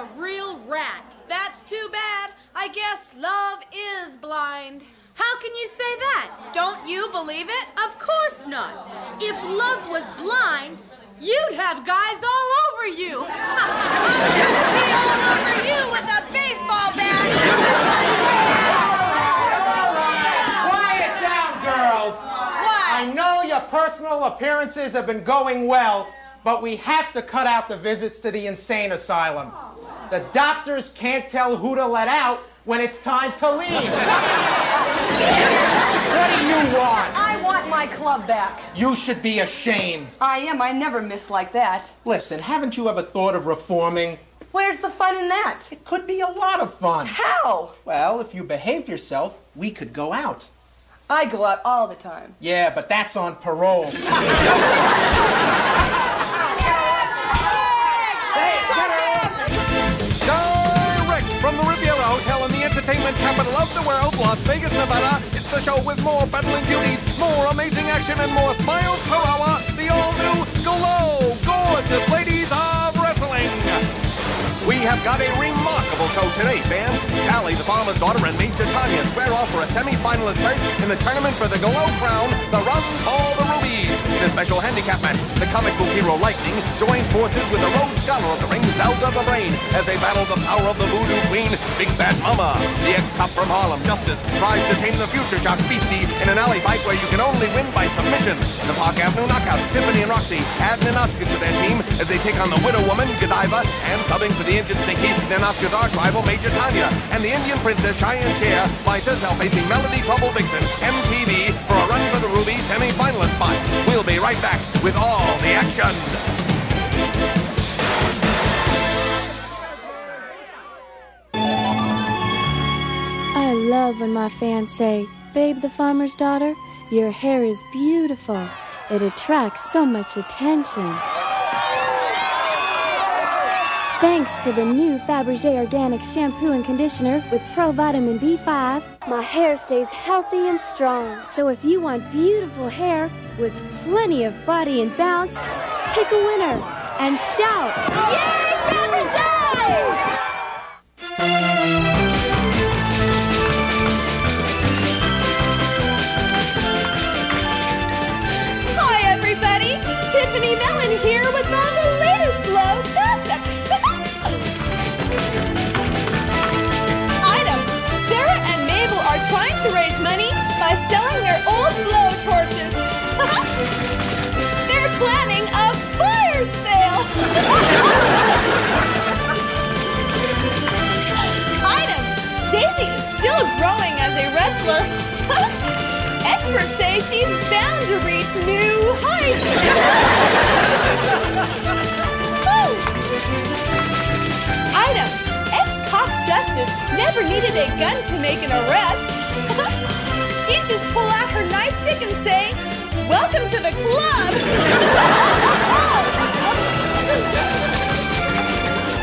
a real rat. That's too bad. I guess love is blind. How can you say that? Don't you believe it? Of course not. If love was blind, you'd have guys all over you. Be all over you with a baseball bat. Quiet down, girls. What? I know your personal appearances have been going well, but we have to cut out the visits to the insane asylum. The doctors can't tell who to let out when it's time to leave. What do you want? I want my club back. You should be ashamed. I am. I never miss like that. Listen, haven't you ever thought of reforming? Where's the fun in that? It could be a lot of fun. How? Well, if you behave yourself, we could go out. I go out all the time. Yeah, but that's on parole. Direct from the Riviera Hotel in the entertainment capital of the world, Las Vegas, Nevada, it's the show with more battling beauties, more amazing action, and more smiles per hour. The all-new Glow Gorgeous Ladies of Wrestling. We have got a remarkable show today, fans. Tally, the farmer's daughter, and Major Tanya square off for a semi-finalist berth in the tournament for the Glow Crown, the Run for the Rubies. In a special handicap match, the comic book hero Lightning joins forces with the Rhodes Scholar of the Ring, Zelda the Brain, as they battle the power of the Voodoo Queen, Big Bad Mama. The ex-cop from Harlem, Justice, tries to tame the future jock Beastie in an alley fight where you can only win by submission. The Park Avenue Knockouts, Tiffany and Roxy add Nanoska to their team as they take on the Widow Woman, Godiva, and subbing for the injured Stinky, Nanoska's arch rival, Major Tanya. And the Indian Princess, Cheyenne Cher, finds herself facing Melody Trouble Vixen, MTV, for a Run for the Ruby semi-finalist spot. We'll be right back with all the action. I love when my fans say, "Babe the farmer's daughter, your hair is beautiful. It attracts so much attention." Thanks to the new Fabergé Organic Shampoo and Conditioner with Pro Vitamin B5, my hair stays healthy and strong. So if you want beautiful hair with plenty of body and bounce, pick a winner and shout, "Yay, Fabergé!" Hi, everybody! Tiffany Mellon here with all the latest Glow gossip. Item: Sarah and Mabel are trying to raise money by selling their old blow torches. They're planning a fire sale. Item: Daisy is still growing as a wrestler. Experts say she's bound to reach new heights. Item: ex-cop Justice never needed a gun to make an arrest. She'd just pull out her nightstick and say, "Welcome to the club."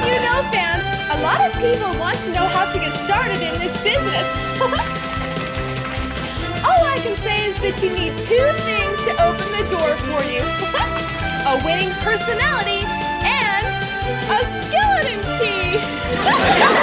You know, fans, a lot of people want to know how to get started in this business. All I can say is that you need two things to open the door for you. A winning personality and a skeleton key. Ta-ta!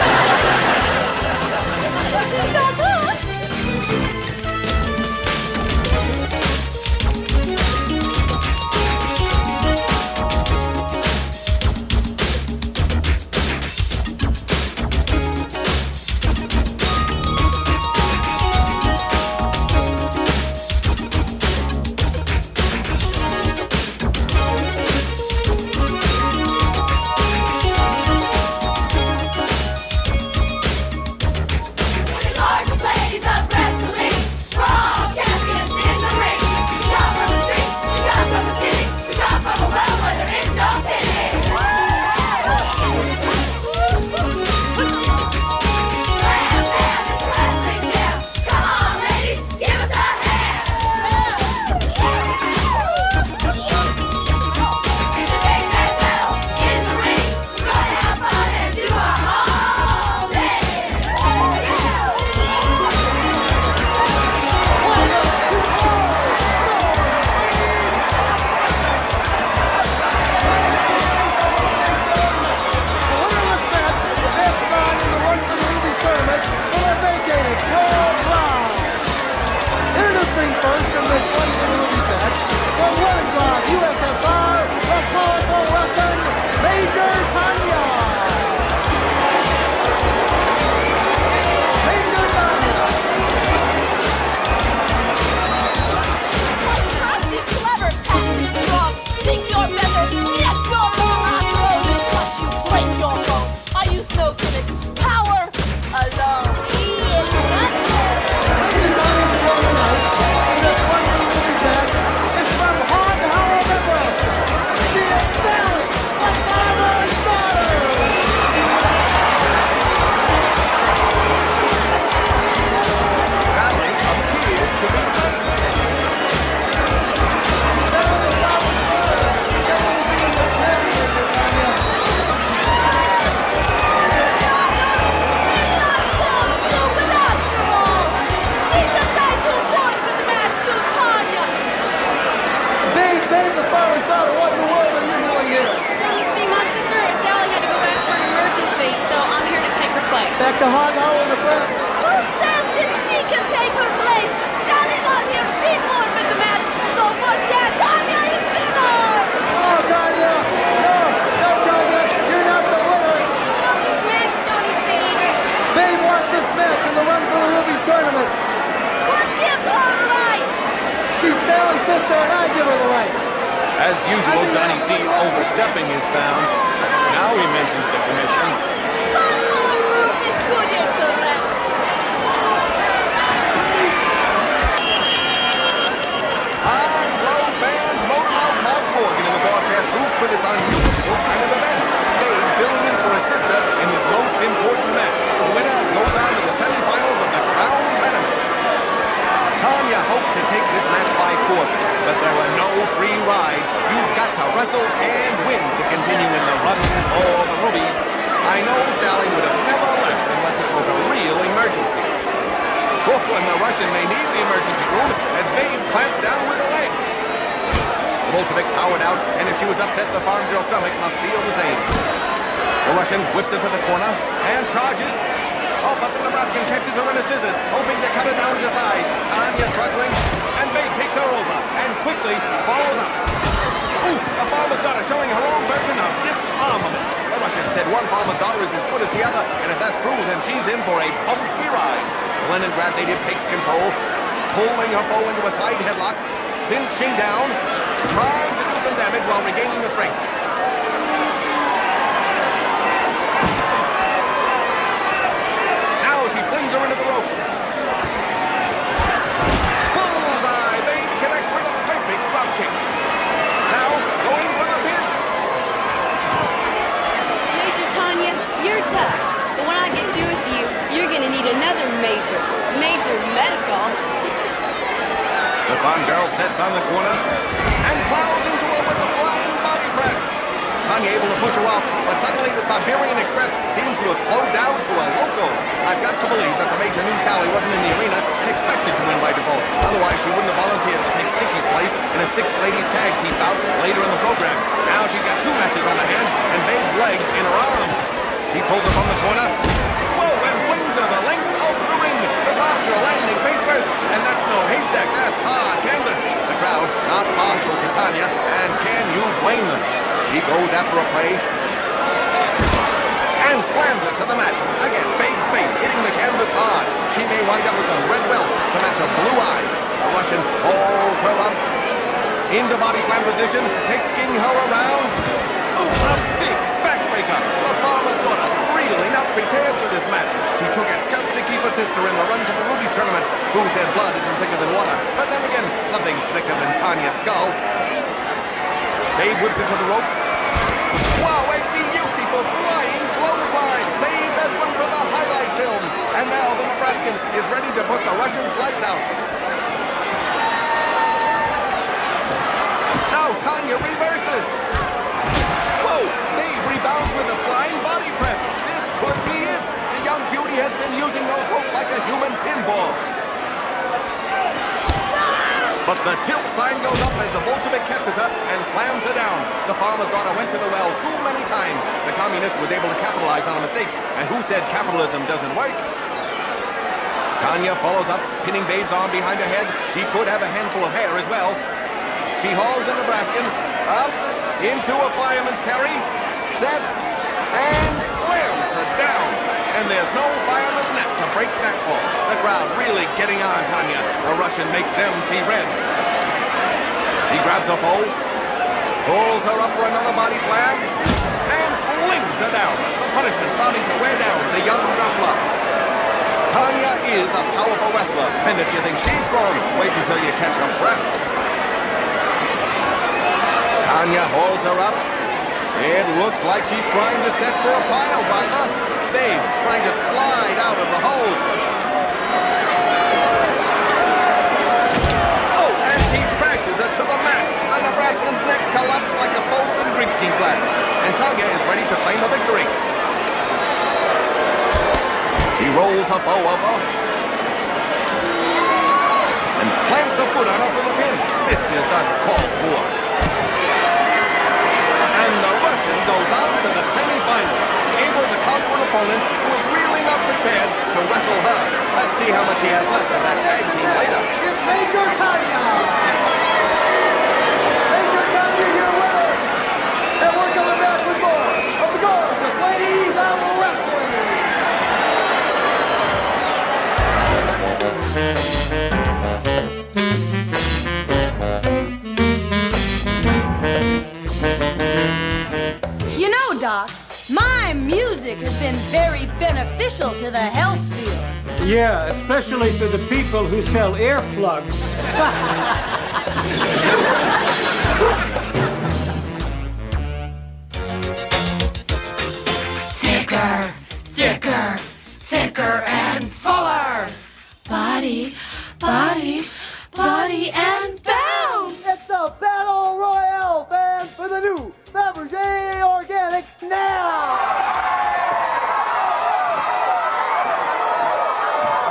sister and I give her the right. As usual, Johnny C. overstepping his bounds. Now he mentions the commission. But Farm Girl's as good as the rest. High Glow fans, Motormouth Mark Morgan in the broadcast booth for this unusual time of events. Babe filling in for his sister in this most important match. The winner goes on to the semifinals of the Crown Tournament. Tanya hoped to take this match by force, but there were no free rides. You've got to wrestle and win to continue in the run for the rubies. I know Sally would have never left unless it was a real emergency. Oh, and the Russian may need the emergency room as Babe clamps down with her legs. The Bolshevik powered out, and if she was upset, the farm girl's stomach must feel the same. The Russian whips her to the corner and charges. Oh, but the Nebraskan catches her in a scissors, hoping to cut her down to size. Tanya struggling, and Babe takes her over and quickly follows up. Ooh, a farmer's daughter showing her own version of disarmament. The Russian said one farmer's daughter is as good as the other, and if that's true, then she's in for a bumpy ride. The Leningrad native takes control, pulling her foe into a side headlock, cinching down, trying to do some damage while regaining the strength. Now she flings her into the ropes. Bullseye! Babe connects with a perfect dropkick. Now going for the pin. Major Tanya, you're tough. But when I get through with you, you're gonna need another major medical. The farm girl sets on the corner and plows into her with a flying body press. Tanya able to push her off, but suddenly the Siberian Express seems to have slowed down to a local. I've got to believe that the Major knew Sally wasn't in the arena and expected to win by default. Otherwise, she wouldn't have volunteered to take Sticky's place in a 6-ladies tag team bout later in the program. Now she's got 2 matches on her hands and Babe's legs in her arms. She pulls her from the corner. Whoa, and flings her the length of the ring. The farm girl landing face first, and that's no haystack, that's hard canvas. The crowd not partial to Tanya, and can you blame them? She goes after a prey and slams it to the mat. Again, Babe's face hitting the canvas hard. She may wind up with some red welts to match her blue eyes. The Russian hauls her up into body slam position, taking her around. Ooh, a big backbreaker. The farmer's daughter really not prepared for this match. She took it just to keep her sister in the run for the Rubies tournament. Who said blood isn't thicker than water? But then again, nothing thicker than Tanya's skull. Babe whips into the ropes. Wow, a beautiful flying clothesline. Save that one for the highlight film. And now the Nebraskan is ready to put the Russians' lights out. Now Tanya reverses. Whoa, Babe rebounds with a flying body press. This could be it. The young beauty has been using those ropes like a human pinball. But the tilt sign goes up as the Bolshevik catches her and slams her down. The farmer's daughter went to the well too many times. The communist was able to capitalize on her mistakes. And who said capitalism doesn't work? Tanya follows up, pinning Babe's arm behind her head. She could have a handful of hair as well. She hauls the Nebraskan up into a fireman's carry, sets, and slams her down. And there's no fireman's net to break that fall. The crowd really getting on Tanya. The Russian makes them see red. She grabs her foe, pulls her up for another body slam, and flings her down. The punishment starting to wear down the young grappler. Tanya is a powerful wrestler, and if you think she's strong, wait until you catch her breath. Tanya hauls her up. It looks like she's trying to set for a pile driver. Babe trying to slide out of the hole. Oh, and she crashes her to the mat. The Nebraskan's neck collapsed like a folding drinking glass. And Tanya is ready to claim a victory. She rolls her foe over and plants her foot on her for the pin. This is uncalled for. And the Russian goes on to the semifinals, able to conquer an opponent who is really not prepared to wrestle her. Let's see how much he has left for that tag team later. It's Major Tanya! Major Tanya, your winner! And we're coming back with more of the gorgeous ladies of wrestling! beneficial to the health field. Yeah, especially for the people who sell earplugs. Thicker, thicker, thicker and fuller. Body, body, body and bounce. It's a battle royale, fans, for the new Fabergé Organic now!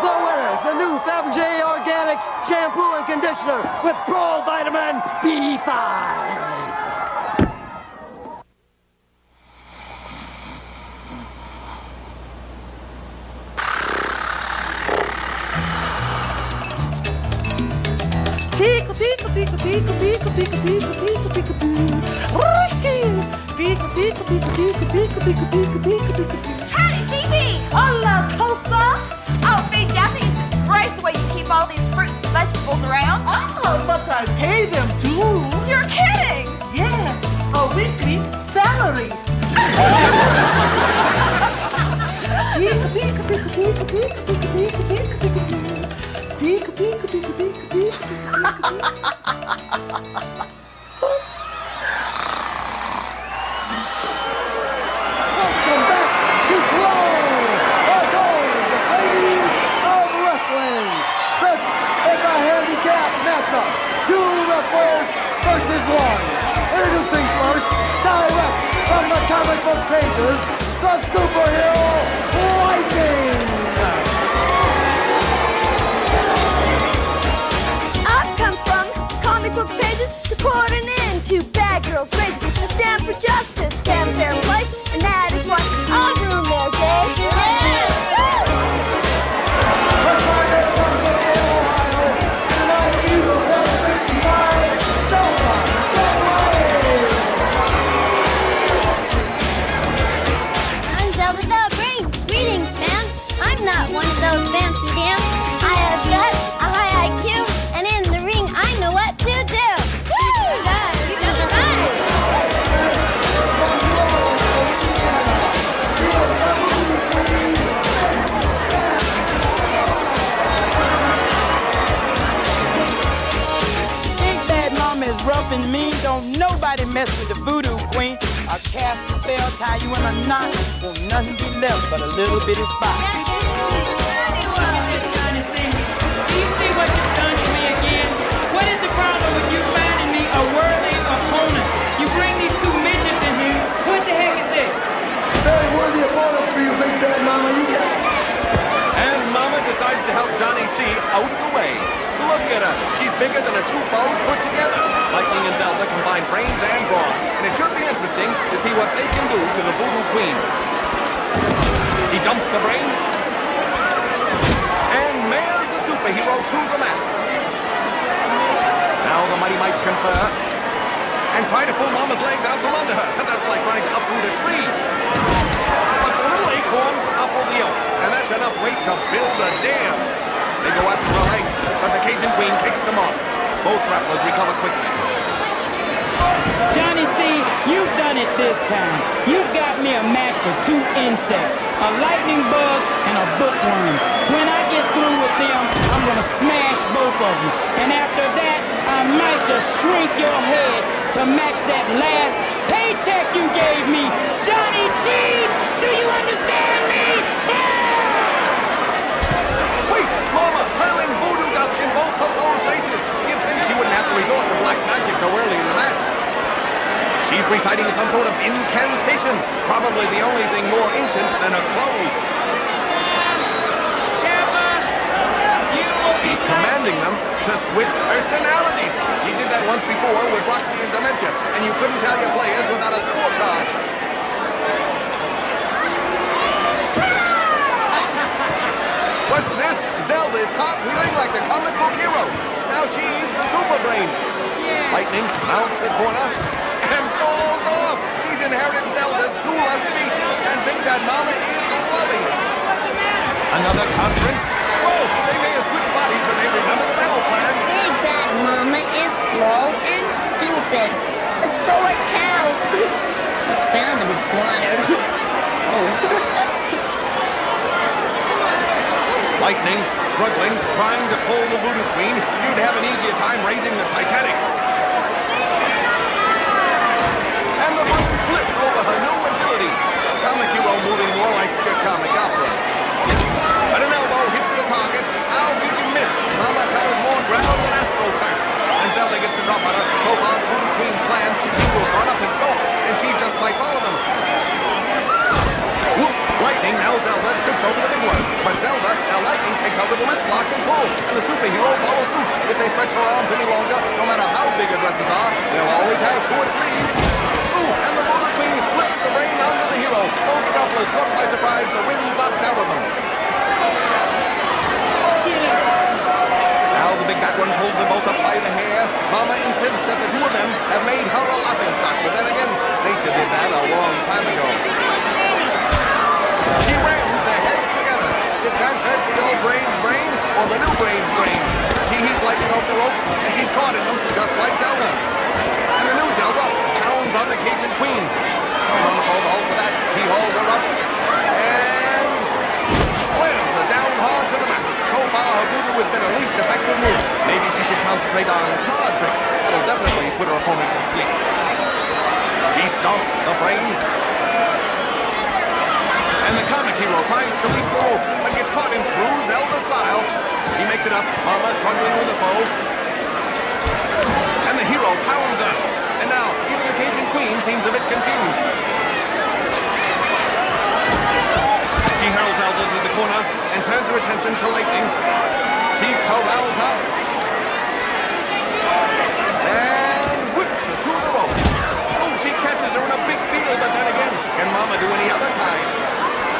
The winners, the new Fabergé Organics shampoo and conditioner with Pro Vitamin B5. Pickle, pickle, pickle, pickle, pickle, pickle, pickle, pickle, pickle, pickle, pickle, pickle. Howdy, Phoebe! Hola, Tosa! Oh, Phoebe, I think it's just great the way you keep all these fruits and vegetables around. Oh, but I pay them too. You're kidding! Yes, a weekly salary. Pickle, pickle, pickle, pickle, pickle, pickle, pickle, pickle, pickle. Pickle, pickle, pickle, pickle, pickle. Welcome back to Glow, the ladies of wrestling. This is a handicap matchup. 2 wrestlers versus 1. Introducing first, direct from the comic book pages, the superhero Lightning. I've come from comic book pages to put an end to bad girls' races to stand for justice and fair play, and that is what I'll do their days. I'm Zelda the Brain. Greetings, man. I'm not one of those fancy dams. I have guts, a high IQ, and in the ring I know what to do. Woo! You done it right. Big Bad Mama is rough and mean. Don't nobody mess with the voodoo queen. I'll cast a spell, tie you in a knot. Won't nothing be left but a little bitty spot. Do you see what you've done to me again? What is the problem with you finding me a worthy opponent? You bring these 2 midgets in here. What the heck is this? Very worthy opponents for you, Big Bad Mama. You get. And Mama decides to help Johnny C out of the way. Look at her. She's bigger than her 2 foes put together. Lightning and Zelda combine brains and brawn. And it should be interesting to see what they can do to the Voodoo Queen. She dumps the brain and mails the superhero to the mat. Now the Mighty Mites confer and try to pull Mama's legs out from under her. That's like trying to uproot a tree. But the little acorns topple the oak, and that's enough weight to build a dam. They go after her legs, but the Cajun Queen kicks them off. Both grapplers recover quickly. Johnny C, you've done it this time. You've got me a match for 2 insects, a lightning bug and a bookworm. When I get through with them, I'm gonna smash both of them. And after that, I might just shrink your head to match that last paycheck you gave me. Johnny G, do you understand me? Wait, Mama, hurling voodoo dust in both of those faces. You'd think she wouldn't have to resort to black magic so early in the match. She's reciting some sort of incantation, probably the only thing more ancient than her clothes. She's commanding them to switch personalities. She did that once before with Roxy and Dementia, and you couldn't tell your players without a scorecard. What's this? Zelda is cartwheeling like the comic book hero. Now she's the super brain. Lightning mounts the corner and falls off. She's inherited Zelda's 2 left feet, and Big Bad Mama is loving it. Another conference? Whoa, they may have switched bodies, but they remember the battle plan. Big Bad Mama is slow and stupid, but so are cows. She's bound to be slaughtered. Lightning, struggling, trying to pull the Voodoo Queen. You'd have an easier time raising the Titanic. And the brain flips over her new agility. The comic hero moving more like a comic opera. But an elbow hits the target. How could you miss? Mama covers more ground than AstroTurf. And Zelda gets the drop on her. So far, the Voodoo Queen's plans seem to have gone up in smoke, and she just might follow them. Whoops! Lightning, now Zelda, trips over the big one. But Zelda, now Lightning, takes over the wrist lock and pull. And the superhero follows suit. If they stretch her arms any longer, no matter how big her dresses are, they'll always have short sleeves. Ooh, and the Voodoo Queen flips the brain onto the hero. Both grapplers caught by surprise, the wind knocked out of them. Now the big bad one pulls them both up by the hair. Mama insists that the two of them have made her a laughingstock, but then again, nature did that a long time ago. She rams their heads together. Did that hurt the old brain's brain or the new brain's brain? She heaves Lightning off the ropes, and she's caught in them, just like Zelda. And the new Zelda pounds on the Cajun Queen. And Mama calls all for that. She hauls her up and slams her down hard to the mat. So far, her voodoo has been her least effective move. Maybe she should concentrate on card tricks. That'll definitely put her opponent to sleep. She stomps the brain. And the comic hero tries to leap the ropes, but gets caught in true Zelda style. He makes it up. Mama struggling with the foe. And the hero pounds her. And now, even the Cajun Queen seems a bit confused. She hurls Zelda to the corner and turns her attention to Lightning. She corrals her. And whips her to the ropes. Oh, she catches her in a big field, but then again, can Mama do any other kind?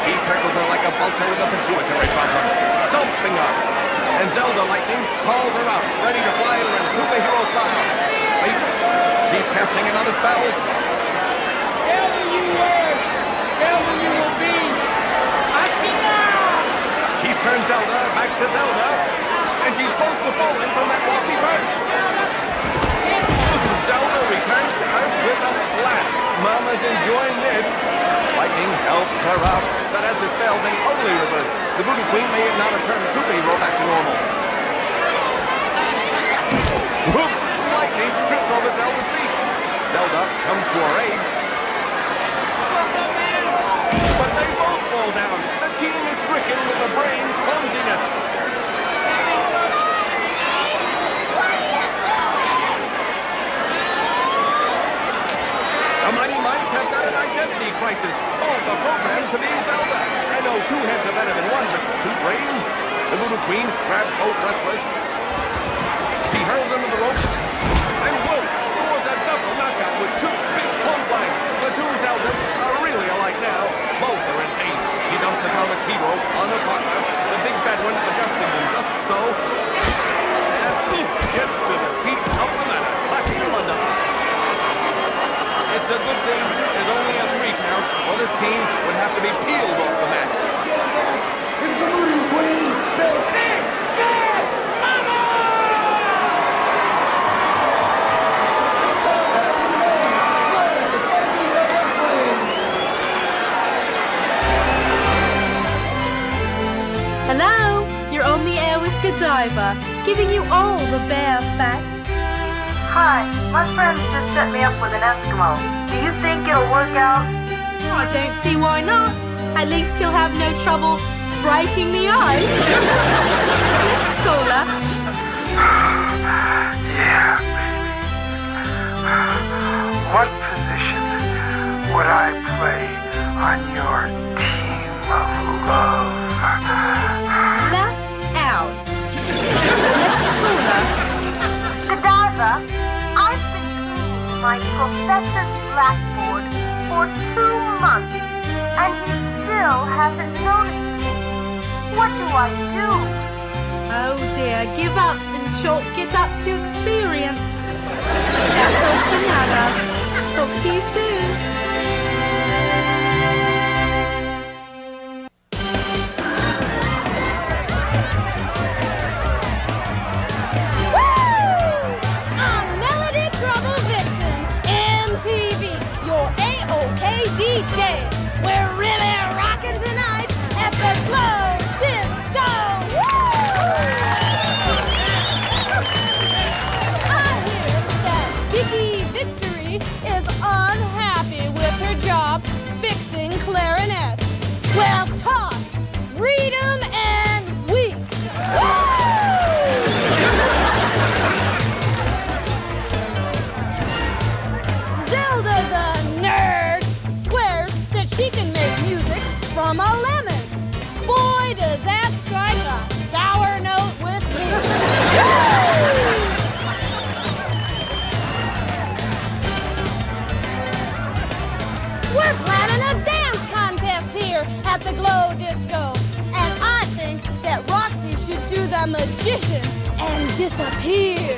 She circles her like a vulture with a pituitary problem. Something up. And Zelda Lightning calls her out, ready to fly her in superhero style. Wait, she's casting another spell. Zelda, you were. Zelda, you will be. Akira! She's turned Zelda back to Zelda, and she's close to falling from that lofty perch. Zelda returns to Earth with a splat. Mama's enjoying this. Lightning helps her up, but has the spell been totally reversed? The Voodoo Queen may not have turned the superhero back to normal. Whoops! Lightning trips over Zelda's feet. Zelda comes to her aid. But they both fall down. The team is stricken with the brain's clumsiness. The Mighty Mites have got an identity crisis. Both are programmed to be Zelda. I know two heads are better than one, but two brains? The Voodoo Queen grabs both wrestlers. She hurls them to the ropes. And whoa, scores a double knockout with two big clotheslines. The two Zeldas are really alike now. Both are in pain. She dumps the comic hero on her partner. The big bad one adjusting them just so. And gets to the seat of the matter, clashing them under her. It's a good thing there's only a 3 count, or this team would have to be peeled off the mat. It's the Voodoo Queen, the Big Bad Mama! Hello, you're on the air with Godiva, giving you all the bear facts. Hi, my friends just set me up with an Eskimo. Do you think it'll work out? I don't see why not. At least he'll have no trouble breaking the ice. Next caller. Yeah, baby. What position would I play on your team of love? Left out. Next caller. Godiva, I've been cleaning my professor's blackboard for 2 months, and he still hasn't noticed me. What do I do? Oh dear, give up and chalk it up to experience. That's all for now, guys. Talk to you soon. DJ. We're really rocking tonight at the Glow Disco. Woo! here.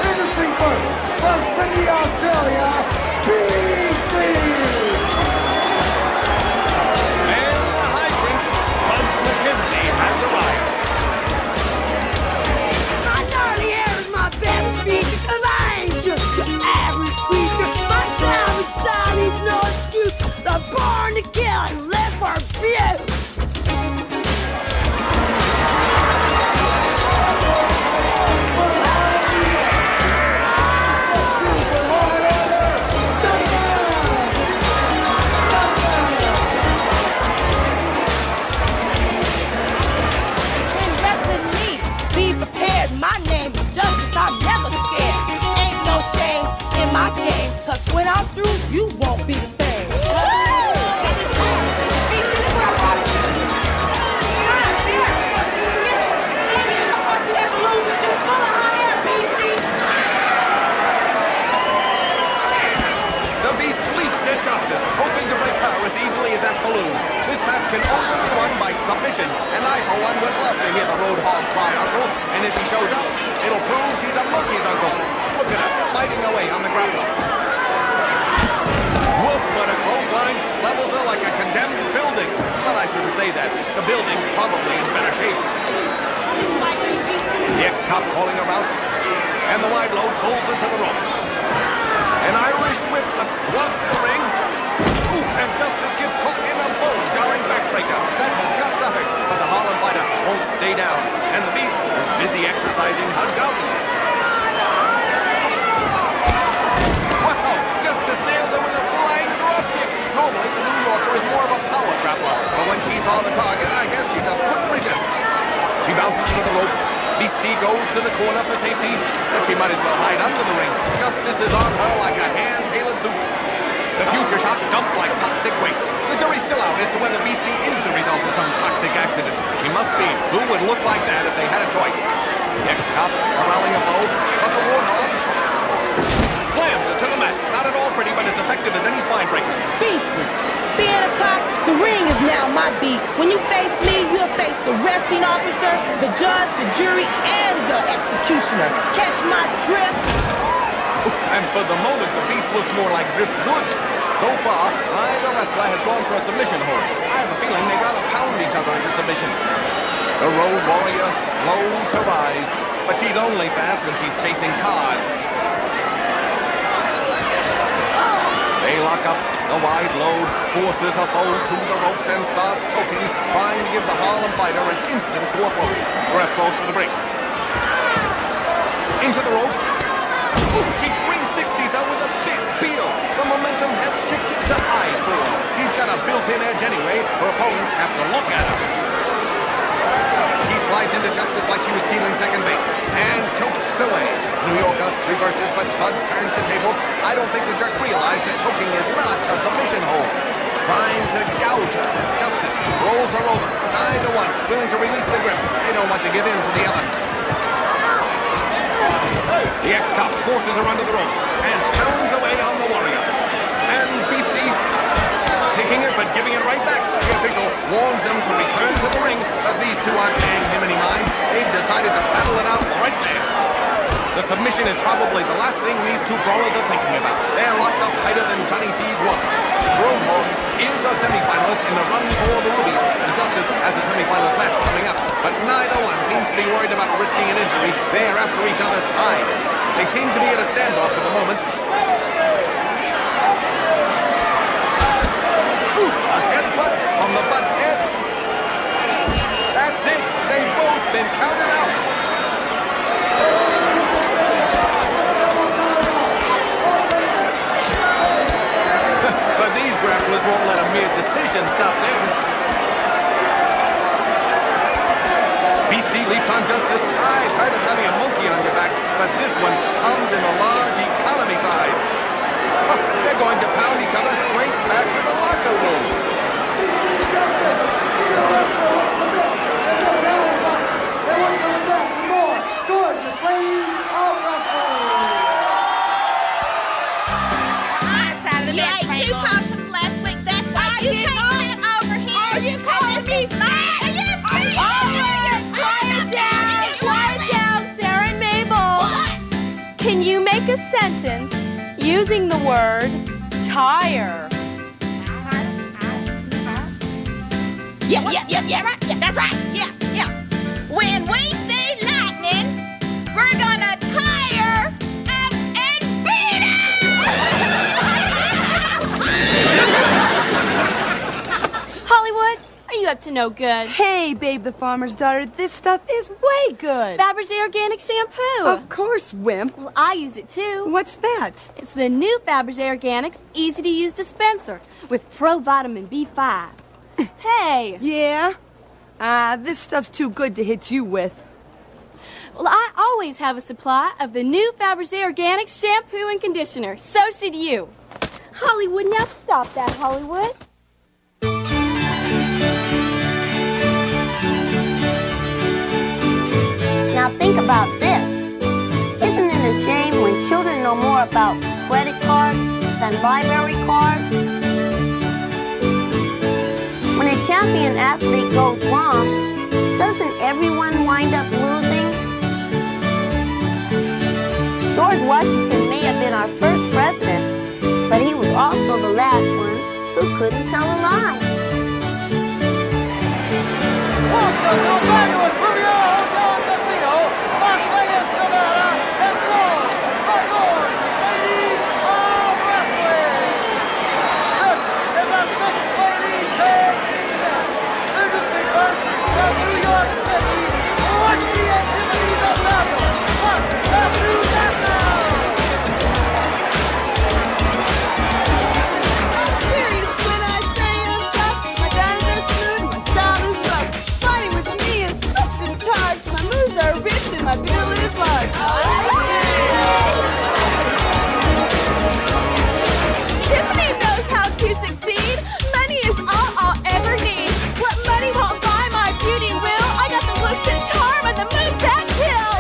Introducing first, from Sydney, Australia, BC! And the High Prince, Spuds McKenzie, has arrived. My gnarly hair is my best feature, 'cause I ain't just your average creature. My savage style needs no excuse. I'm born to kill and live for abuse. Invest in me. Be prepared. My name is Justice. I'm never scared. Ain't no shame in my game. 'Cause when I'm through, you won't be the same. The Beast leaps at Justice, hoping to break her as easily as that balloon. This match can only be won by submission, and I, for one, would love to hear the Roadhog cry uncle, and if he shows up, it'll prove he's a monkey's uncle. Look at him, fighting away on the grappler. Whoop, but a clothesline levels her like a condemned building. But I shouldn't say that. The building's probably in better shape. The ex-cop calling her out, and the wide load pulls her to the ropes. An Irish whip across the ring. Ooh, and Justice gets caught in a bone-jarring backbreaker. That has got to hurt, but the Harlem Fighter won't stay down. And the Beast is busy exercising her gums. Wow, Justice nails her with a flying dropkick. Normally, the New Yorker is more of a power grappler. But when she saw the target, I guess she just couldn't resist. She bounces into the ropes. Beastie goes to the corner for safety, but she might as well hide under the ring. Justice is on her like a hand-tailored suit. The future shock dumped like toxic waste. The jury's still out as to whether Beastie is the result of some toxic accident. She must be. Who would look like that if they had a choice? The ex-cop corralling a foe, but the Warthog slams it to the mat. Not at all pretty, but as effective as any spine breaker. Beastie. Being a cop, the ring is now my beat. When you face me, you'll face the arresting officer, the judge, the jury, and the executioner. Catch my drift? And for the moment, the Beast looks more like driftwood. So far, neither wrestler has gone for a submission hold. I have a feeling they'd rather pound each other into submission. The Road Warrior slow to rise, but she's only fast when she's chasing cars. They lock up. The wide load forces her foe to the ropes and starts choking, trying to give the Harlem Fighter an instant sore throat. The ref goes for the break. Into the ropes. Ooh, she 360s her with a big peel. The momentum has shifted to eyesore. She's got a built-in edge anyway. Her opponents have to look at her. She slides into Justice like she was stealing second base and chokes away. New Yorker reverses, but Spuds turns the tables. I don't think the jerk realized that choking is not a submission hold. Trying to gouge her. Justice rolls her over. Neither one willing to release the grip. They don't want to give in to the other. The ex-cop forces her under the ropes and pounds away on the Warrior. And Beastie taking it but giving it right back. The official warns them to return to the ring, but these two aren't paying him any mind. They've decided to battle it out right there. The submission is probably the last thing these two brawlers are thinking about. They're locked up tighter than Johnny C's wallet. Roadhog is a semifinalist in the run for the Rubies, and Justice has a semifinalist match coming up. But neither one seems to be worried about risking an injury. They're after each other's hide. They seem to be at a standoff for the moment. Ooh, a headbutt from the butt head. That's it. They've both been counted out. But these grapplers won't let a mere decision stop them. Beastie leaps on Justice. I've heard of having a monkey on your back, but this one comes in a large economy size. They're going to pound each other straight back to the locker room. Gorgeous ladies sentence using the word tire. Yeah, right. Yeah, that's right. Yeah. When we see lightning, we're gonna tire up and beat Hollywood, are you up to no good? Hey, Babe the Farmer's Daughter, this stuff is way good. Fabergé Organic Shampoo. Of course, Wimp. Well, I use it too. What's that? It's the new Fabergé Organics easy-to-use dispenser with Pro Vitamin B5. Hey! Yeah? This stuff's too good to hit you with. Well, I always have a supply of the new Fabergé Organics shampoo and conditioner. So should you. Hollywood, now stop that, Hollywood. Now think about this. Isn't it a shame when children know more about credit cards than library cards? When a champion athlete goes wrong, doesn't everyone wind up losing? George Washington may have been our first president, but he was also the last one who couldn't tell a lie. Welcome to fabulous Rubio Hotel and Casino, Las Vegas, Nevada, and Gold, the gorgeous ladies of wrestling. This is a 6-ladies tag team match. Introducing first from New York City, watch the activities of battle. First, Avenue Nassau. I'm serious when I say I'm tough. My diamonds are smooth, my style is rough. Fighting with me is such a charge. My moves are rich and my bill is large. Tiffany knows how to succeed. Money is all I'll ever need. What money won't buy, my beauty will. I got the looks and charm and the moves that kill.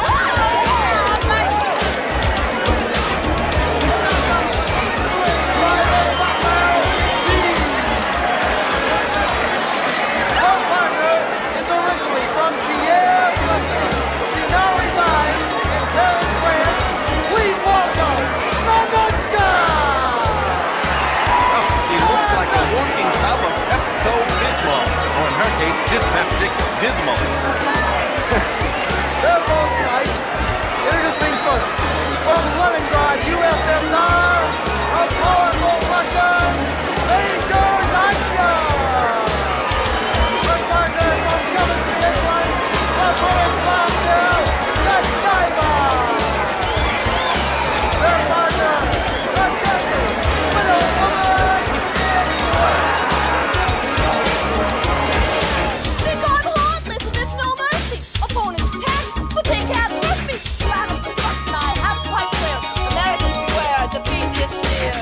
Our partner is originally from Pierre, Russia. She now resides in Paris, France. Please welcome Nanuchka! Oh, she looks like a walking tub of Pepto-Bismol. Or in her case, dyspeptic Dismal. They're both tonight. Introducing first, from Leningrad, USSR, a powerful Russian, Major Tanya! Her partner from Coventry, England, a Polish Moscow, Zatsaiba! Their partner, the deadly Widow Woman, Think on heartless and there's no mercy. Opponents test, but they can't miss me. Plan of destruction I have quite clear. Americans beware, defeat is near.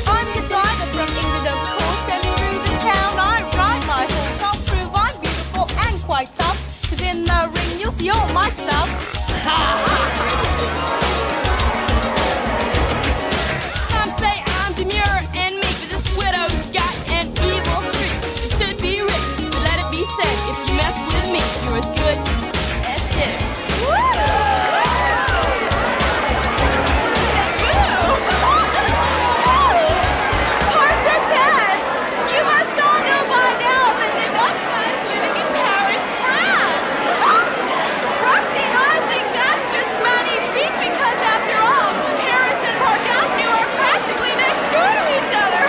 I'm the driver from England, of course, and through the town I ride my horse. I'll prove I'm beautiful and quite tough. 'Cause in the ring you'll see all my stuff. Some say I'm demure and meek, but this widow's got an evil streak. You should be rich, but let it be said, if you mess with me, you're as good as dead. Horse or dead? You must all know by now that Nanuchka is living in Paris, France. Roxy and I think that's just magnifique because, after all, Paris and Park Avenue are practically next door to each other.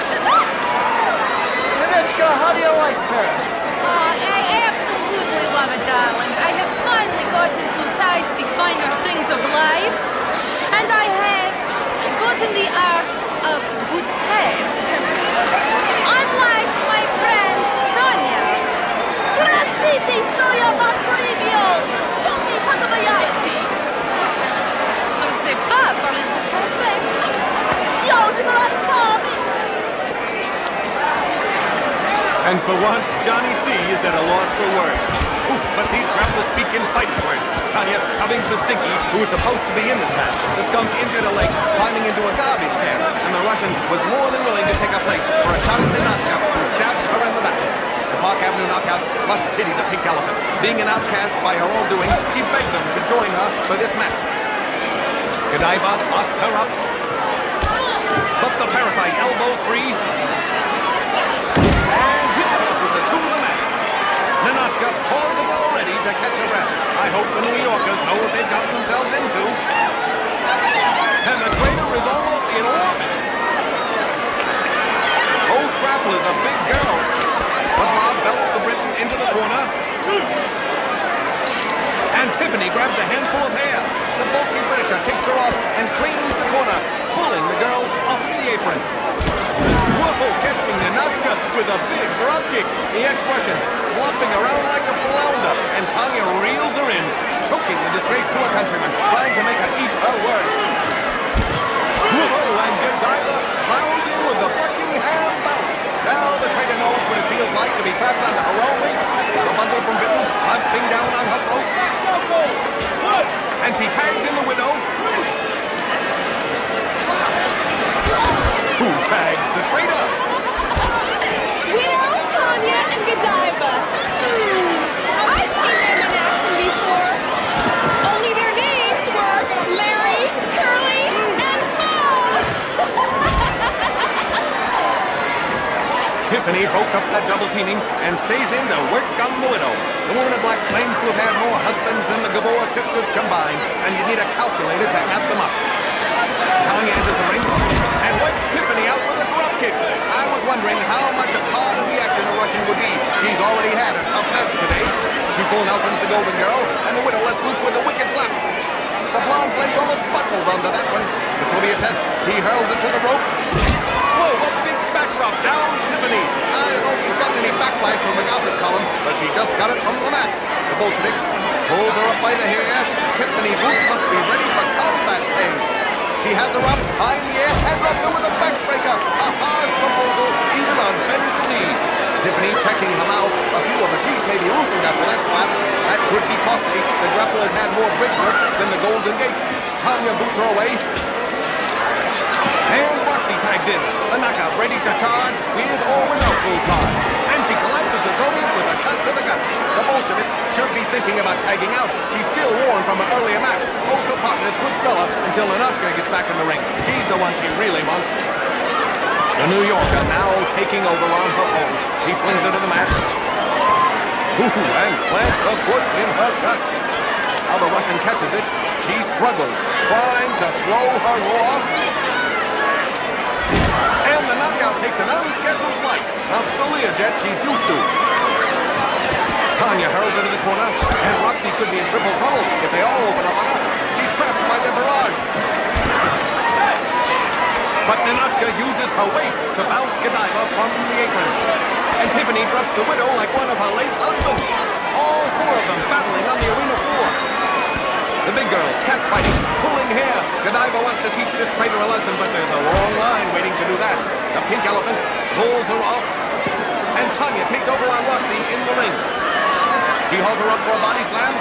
Nanuchka, how do you like Paris? I absolutely love it, darlings. I have finally gotten to taste the finer things of life, and I have gotten the art of good taste. Unlike my friend Tanya. Простите, что я вас прибил! Чуми подобаете! Je sais pas, parlez-vous français? Yo, tu me l'as dit! And for once, Johnny C. is at a loss for words. Ooh, but these grapplers speak in fighting words. Tanya shoving for Stinky, who was supposed to be in this match. The skunk injured a leg, climbing into a garbage can, and the Russian was more than willing to take a place for a shot at Nanuchka, who stabbed her in the back. The Park Avenue knockouts must pity the Pink Elephant. Being an outcast by her own doing, she begged them to join her for this match. Godiva locks her up. But the parasite elbows free. And hip tosses her to the mat. Ninotchka pausing already to catch her breath. I hope the New Yorkers know what they've gotten themselves into. And the traitor is almost in orbit. Both grapplers are big girls. The Blob belts the Briton into the corner. And Tiffany grabs a handful of hair. The bulky Britisher kicks her off and cleans the corner, pulling the girls off the apron. Whoa, catching Ninotchka with a big drop kick. The ex-Russian flopping around like a flounder, and Tanya reels her in, choking the disgrace to her countryman, trying to make her eat her words. Whoa, and Godiva plows in with the Buckingham bounce. Now the traitor knows what it feels like to be trapped under her own weight. The bundle from Britain clamping down on her throat. And she tags in the widow. Who tags the traitor? Widow, Tanya, and Godiva. I've seen them in action before. Only their names were Larry, Curly, and Maud. Tiffany broke up that double teaming and stays in to work on the widow. The woman in black claims to have had more husbands than the Gabor sisters combined, and you need a calculator to add them up. Tanya enters the ring and wipes Tiffany out with a drop kick. I was wondering how much a part of the action the Russian would be. She's already had a tough match today. She full Nelson's the Golden Girl, and the widow lets loose with a wicked slap. The blonde's legs almost buckled onto that one. The Sovietess, she hurls it to the ropes. Whoa, a big backdrop. Down's Tiffany. I don't know if she's gotten any backlash from the gossip column, but she just got it from the mat. The Bolshevik pulls her up by the hair. Tiffany's roots must be ready for combat pain. She has her up high in the air and drops her with a backbreaker. A harsh proposal, even on bended knee. Tiffany checking her mouth. A few of the teeth may be loosened after that slap. That could be costly. The grapplers had more bridge work than the Golden Gate. Tanya boots her away. And Roxy tags in. The knockout ready to charge with or without full card. And she collapses the Soviet with a shot to the gut. The Bolshevik should be thinking about tagging out. She's still worn from an earlier match. Both the partners could spell her until Ninotchka gets back in the ring. She's the one she really wants. The New Yorker now taking over on her phone. She flings her to the mat. Ooh, and plants her foot in her gut. How the Russian catches it, she struggles, trying to throw her off. And the knockout takes an unscheduled flight, not the Learjet she's used to. Tanya hurls into the corner, and Roxy could be in triple trouble if they all open up on her. She's trapped by their barrage. But Ninotchka uses her weight to bounce Godiva from the apron. And Tiffany drops the widow like one of her late husbands. All four of them battling on the arena floor. The big girls, cat-fighting, pulling hair. Godiva wants to teach this traitor a lesson, but there's a long line waiting to do that. The Pink Elephant pulls her off. And Tanya takes over on Roxy in the ring. She hauls her up for a body slam.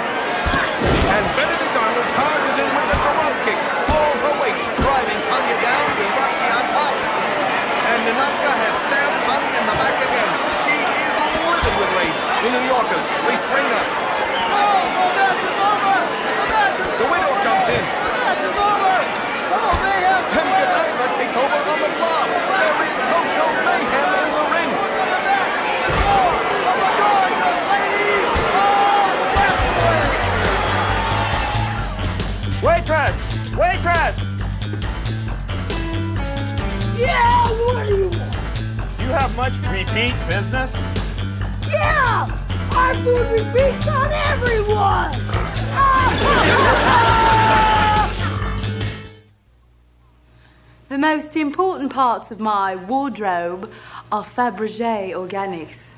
And Benedict Arnold charges in with a drop kick. All her weight, driving Tanya down with Roxy on top. And Ninotchka has stabbed Tanya in the back again. She is livid with rage. The New Yorkers restrain her. The widow jumps in. And Godiva takes over on the Blob. There is total mayhem in the ring. Waitress! Waitress! Yeah, what do you want? You have much repeat business? Yeah! Our food repeats on everyone! The most important parts of my wardrobe are Fabergé Organics.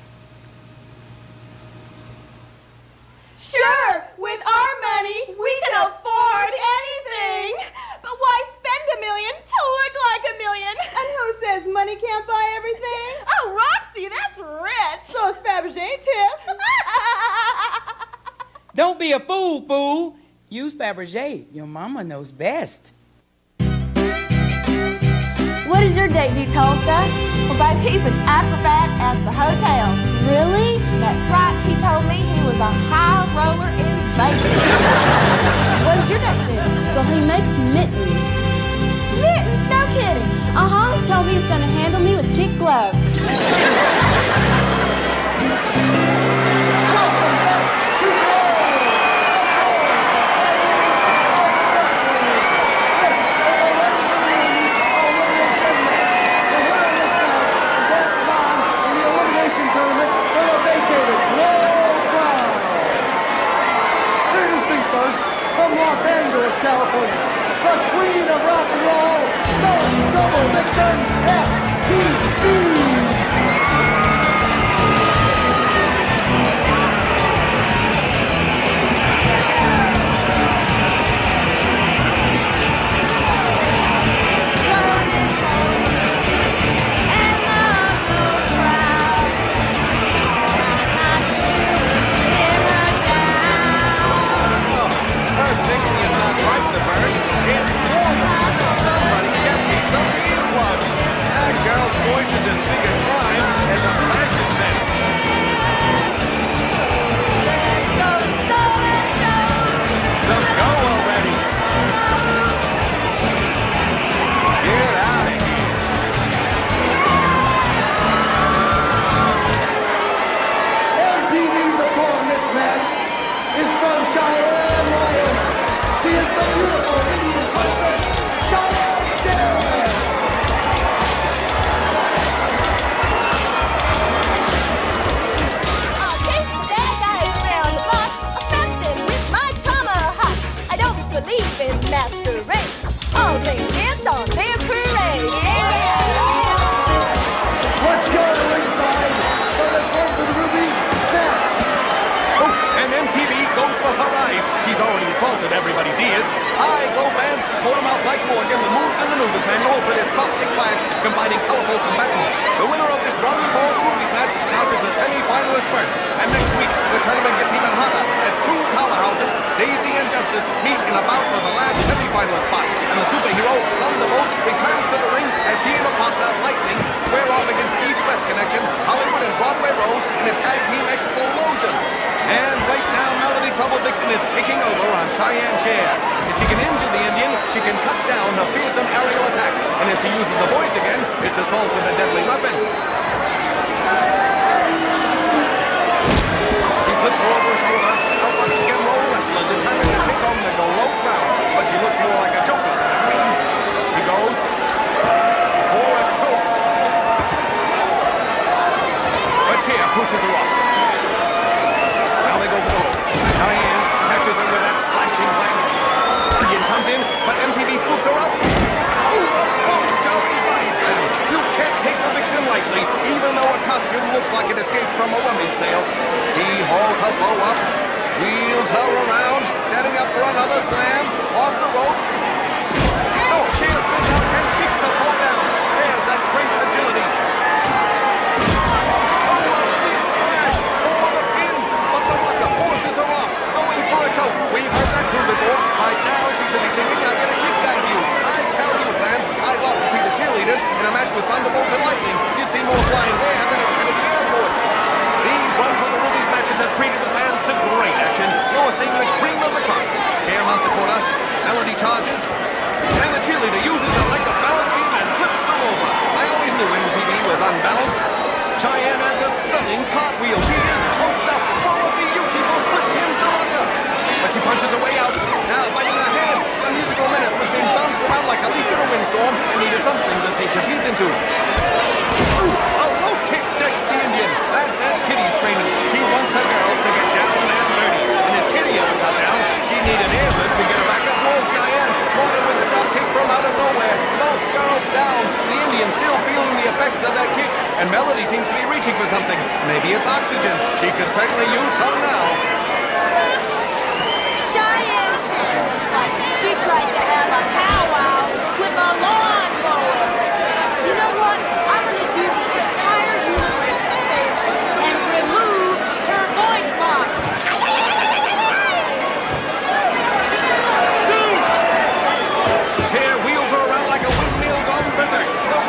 Sure, with our money, we can afford anything. But why spend $1 million to look like $1 million? And who says money can't buy everything? Oh, Roxy, that's rich. So is Fabergé, Tip. Don't be a fool. Use Fabergé. Your mama knows best. What does your date do, Tulsa? Well, babe, he's an acrobat at the hotel. Really? That's right. He told me he was a high roller in Vegas. What does your date do? Well, he makes mittens. Mittens? No kidding. Uh-huh. Told me he's gonna handle me with kid gloves. From Los Angeles, California, the queen of rock and roll, Melody Trouble Vixen, MTV. Voice is as big a crime as a fashion sense. So go already. Get out of here. MTV's upon this match is from Cheyenne, Wyoming. She is the beautiful Indian princess, Cheyenne Cher. Believe in masquerade. All they dance on their parade. Let's go to ringside for the Gold for the Rubies match. Oh, and MTV goes for her eyes. She's already salted everybody's ears. Hi, Glow fans. Hold them out like Morgan, the moves and maneuvers manual for this caustic clash combining colorful combatants. The winner of this run for the Rubies match notches a semi-finalist berth. And next week, the tournament gets even hotter as two powerhouses, Daisy and Justice, meet in a bout for the last semi-finalist spot. And the superhero, Thunderbolt, returns to the ring as she and her partner, Lightning, square off against the East-West connection, Hollywood and Broadway Rose, in a tag team explosion. And right now, Melody Trouble Vixen is taking over on Cheyenne Cher. If she can injure the Indian, she can cut down her fearsome aerial attack. And if she uses a voice again, it's assault with a deadly weapon. She flips her over her shoulder, out like a roll wrestler determined to take home the Glow crown. But she looks more like a joker than a queen. She goes for a choke. But Cher pushes her off. Now they go for the ropes. Cheyenne catches her with that slashing left. Indian comes in, but MTV scoops her up. Ooh, a bone-jarring body slam. You can't take the Vixen lightly, even though her costume looks like it escaped from a rummage sale. She hauls her foe up, wheels her around, setting up for another slam, off the ropes. No, Cher spins out and kicks her foe down. There's that great agility. Oh, a big splash for the pin, but the blocker forces her off, going for a choke. We've heard that tune before. By now, she should be singing, "I get a kick out of you." I tell you, fans, I'd love to see the cheerleaders in a match with Thunderbolt and Lightning. You'd see more flying there than at Kennedy Airport. These Run for the Rubies matches have treated the fans to great action. You're seeing the cream of the crop. Cher mounts the quarter, Melody charges, and the cheerleader uses her like a balance beam and flips her over. I always knew MTV was unbalanced. Cheyenne adds a stunning cartwheel. She is pumped up, full of beautiful split pins to rock her. But she punches her way out, now biting her hand. The musical menace was being bounced around like a leaf in a windstorm and needed something to sink her teeth into. Ooh, a low kick decks the Indian. That's Aunt Kitty's training. She wants her girls to get down and dirty. And if Kitty ever got down, she'd need an airlift to get her back up. Whoa, Cheyenne caught her with a drop kick from out of nowhere. Both girls down. The Indian still feeling the effects of that kick. And Melody seems to be reaching for something. Maybe it's oxygen. She could certainly use some now. Cheyenne Cher looks like she tried to have a powwow with a lawnmower. You know what? I'm going to do the entire universe a favor and remove her voice box. Cher wheels her around like a windmill gone berserk. The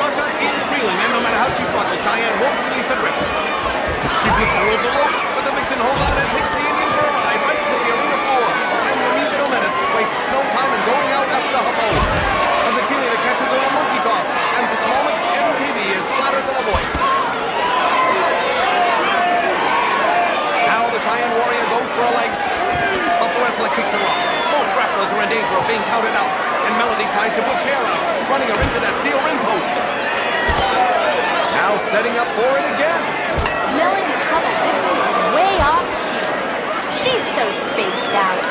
being counted out, and Melody tries to put Cher out, running her into that steel ring post. Now setting up for it again. Melody Trouble Dixon is way off key. She's so spaced out.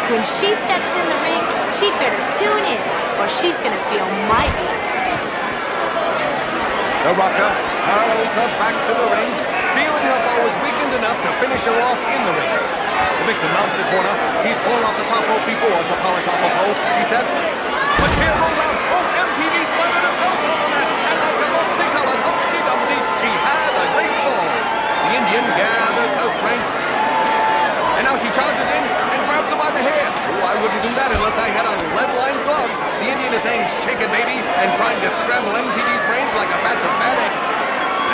When she steps in the ring, she'd better tune in, or she's gonna feel my beat. The Rocker hurls her back to the ring, feeling her foe is weakened enough to finish her off in the ring. The Vixen mounts the corner. She's flown off the top rope before to polish off a foe. She sets. But Cher rolls out. Oh, MTV splattered herself on the mat. And like a multicolored Humpty Dumpty, she had a great fall. The Indian gathers her strength. And now she charges in and grabs her by the hair. Oh, I wouldn't do that unless I had on lead-lined gloves. The Indian is saying, "Shake it, baby," and trying to scramble MTV's brains like a batch of bad egg.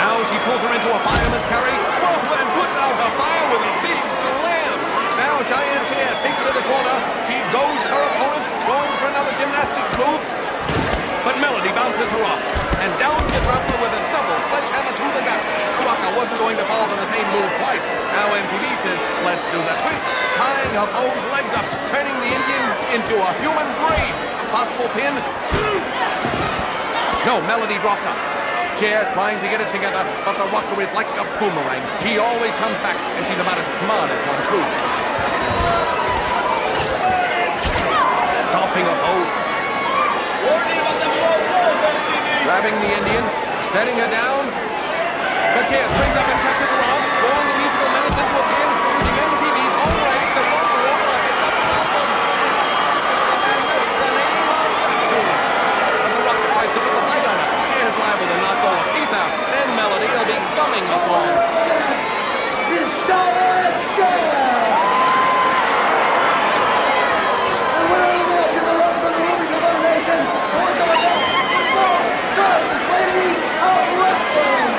Now she pulls her into a fireman's carry. Whoa, and puts out her fire with a big slam. Now Cheyenne Cher takes to the corner. She goads her opponent, going for another gymnastics move. But Melody bounces her off. And down to Grubber with a double sledgehammer to the gut. The Rocker wasn't going to fall to the same move twice. Now MTV says, "Let's do the twist." Tying her foe's legs up, turning the Indian into a human brain. A possible pin. No, Melody drops her. Cher trying to get it together, but the Rocker is like a boomerang. She always comes back, and she's about as smart as one, too. Stomping a foe. Grabbing the Indian, setting her down. But Cher springs up and catches her arm, rolling the musical menace into a pin, using MTV's own legs to walk her over like a double album. And that's the name of that tune. But the Rocker tries to put the light on her. Cher's liable to knock all her teeth out. Then Melody will be gumming the songs. Is Cheyenne Cher. The winner of the match in the run for the Ruby's elimination. We're coming back with more gorgeous ladies of wrestling.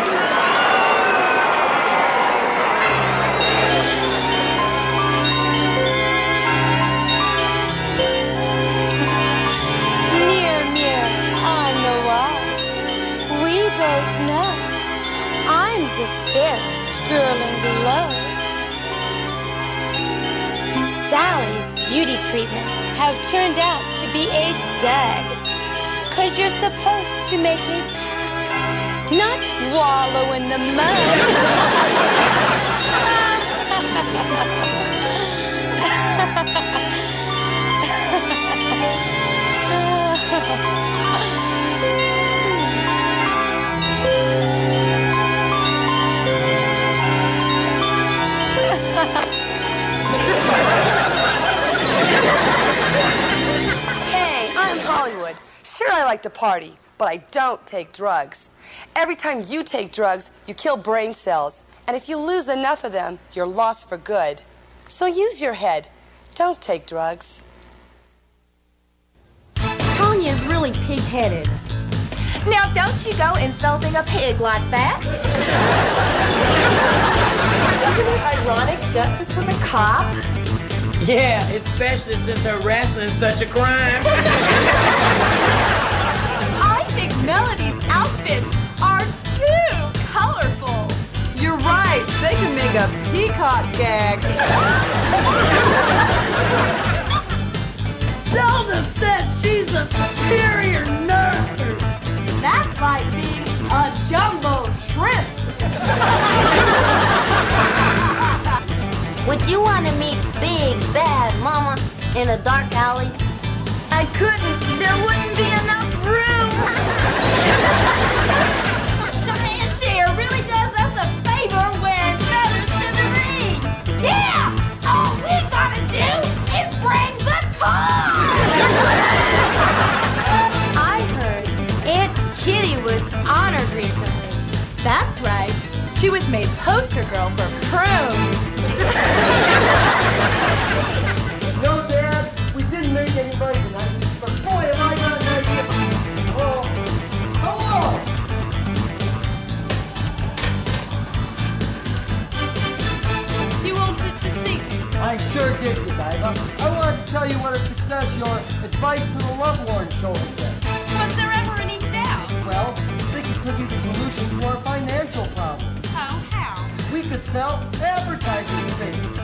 Mirror, mirror on the wall, we both know I'm the fairest girl in below. Sally's beauty treatments have turned out to be a dud. 'Cause you're supposed to make a path, not wallow in the Hey, I'm Hollywood. Sure, I like to party, but I don't take drugs. Every time you take drugs, you kill brain cells. And if you lose enough of them, you're lost for good. So use your head. Don't take drugs. Tanya's really pig-headed. Now, don't you go insulting a pig like that. Isn't it ironic Justice was a cop? Yeah, especially since her wrestling's such a crime. I think Melody's outfits are too colorful. You're right. They can make a peacock gag. Zelda says she's a superior nurse. That's like being a jumbo shrimp. Would you want to meet Big Bad Mama in a dark alley? I couldn't. There wouldn't be enough room. Cheyenne Cher really does us a favor wearing feathers to the ring. Yeah! All we gotta do is bring the toy! I heard Aunt Kitty was honored recently. That's right. She was made poster girl for prunes. No, Dad, we didn't make anybody tonight, but boy, have I got an idea. Oh, hello! You wanted to see me. I sure did, Godiva. I wanted to tell you what a success your Advice to the Lovelorn show has been. Was there ever any doubt? Well, I think it could be the solution to our financial problem. Oh, how? We could sell advertising space.